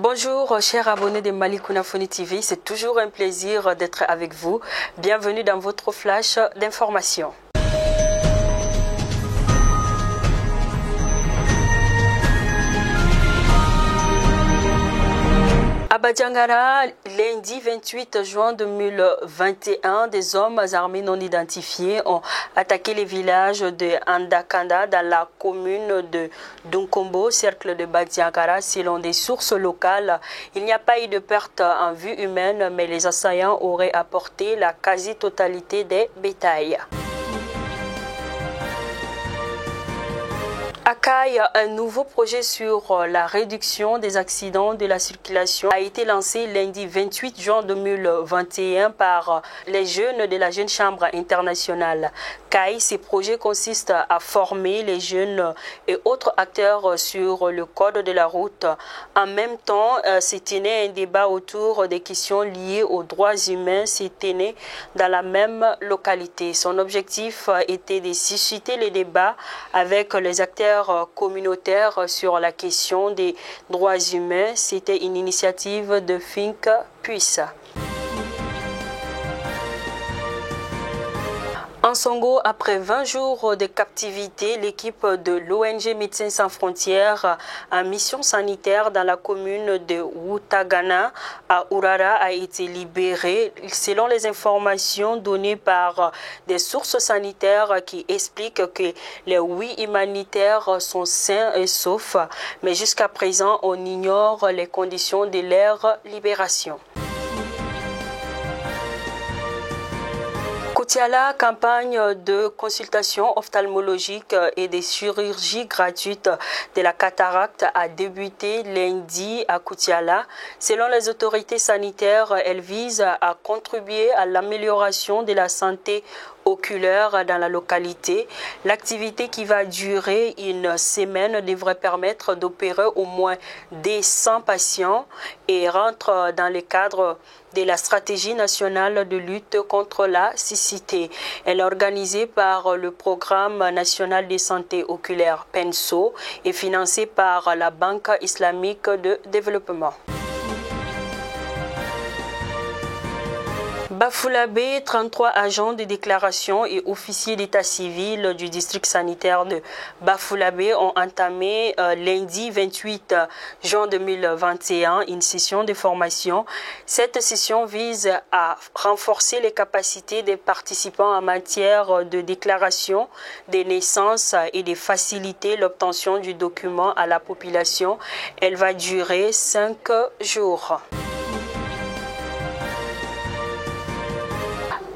Bonjour chers abonnés de Malikouna Foni TV, c'est toujours un plaisir d'être avec vous. Bienvenue dans votre flash d'information. À Badiangara, lundi 28 juin 2021, des hommes armés non identifiés ont attaqué les villages de Andakanda dans la commune de Dunkombo, cercle de Badiangara. Selon des sources locales, il n'y a pas eu de perte en vue humaine, mais les assaillants auraient apporté la quasi-totalité des bétails. ACAI, un nouveau projet sur la réduction des accidents de la circulation, a été lancé lundi 28 juin 2021 par les jeunes de la Jeune Chambre internationale. CAI, ces projets consistent à former les jeunes et autres acteurs sur le code de la route. En même temps, s'est tenu un débat autour des questions liées aux droits humains, s'est tenu dans la même localité. Son objectif était de susciter les débats avec les acteurs communautaires sur la question des droits humains. C'était une initiative de Think Puisse. En Songo, après 20 jours de captivité, l'équipe de l'ONG Médecins Sans Frontières en mission sanitaire dans la commune de Wutagana à Urara a été libérée. Selon les informations données par des sources sanitaires qui expliquent que les 8 humanitaires sont sains et saufs, mais jusqu'à présent, on ignore les conditions de leur libération. Koutiala, campagne de consultation ophtalmologique et de chirurgie gratuite de la cataracte a débuté lundi à Koutiala. Selon les autorités sanitaires, elle vise à contribuer à l'amélioration de la santé oculaire dans la localité. L'activité qui va durer une semaine devrait permettre d'opérer au moins des 100 patients et rentre dans le cadre de la stratégie nationale de lutte contre la cécité. Elle est organisée par le Programme national de santé oculaire PENSO et financée par la Banque islamique de développement. Bafoulamé, 33 agents de déclaration et officiers d'état civil du district sanitaire de Bafoulamé ont entamé lundi 28 juin 2021 une session de formation. Cette session vise à renforcer les capacités des participants en matière de déclaration des naissances et de faciliter l'obtention du document à la population. Elle va durer 5 jours.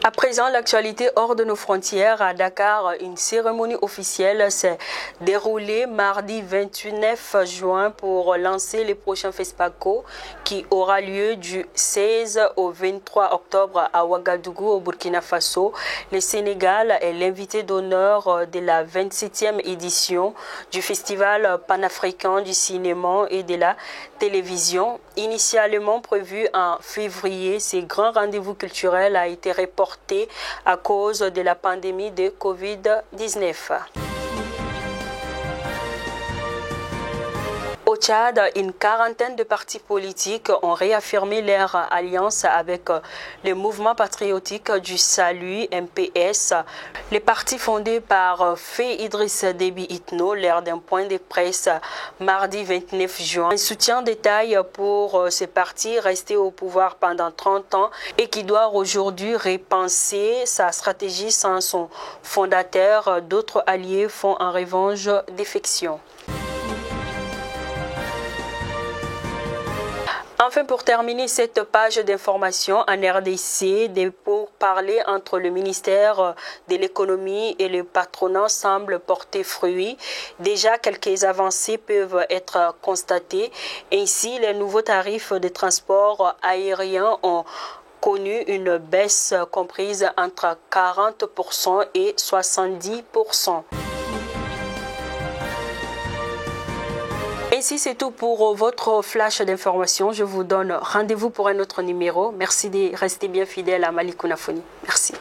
À présent, l'actualité hors de nos frontières. À Dakar, une cérémonie officielle s'est déroulée mardi 29 juin pour lancer les prochains FESPACO qui aura lieu du 16 au 23 octobre à Ouagadougou au Burkina Faso. Le Sénégal est l'invité d'honneur de la 27e édition du Festival panafricain du cinéma et de la télévision. Initialement prévu en février, ce grand rendez-vous culturel a été reporté à cause de la pandémie de Covid-19. Au Tchad, une quarantaine de partis politiques ont réaffirmé leur alliance avec le mouvement patriotique du salut MPS. Les partis fondés par Fé Idriss Déby Itno lors d'un point de presse mardi 29 juin. Un soutien détail pour ces partis restés au pouvoir pendant 30 ans et qui doit aujourd'hui repenser sa stratégie sans son fondateur. D'autres alliés font en revanche défection. Enfin, pour terminer cette page d'information en RDC, des pourparlers entre le ministère de l'économie et le patronat semblent porter fruit. Déjà, quelques avancées peuvent être constatées. Ainsi, les nouveaux tarifs de transport aérien ont connu une baisse comprise entre 40% et 70%. Ainsi, c'est tout pour votre flash d'information. Je vous donne rendez-vous pour un autre numéro. Merci de rester bien fidèle à Malikouna Foni. Merci.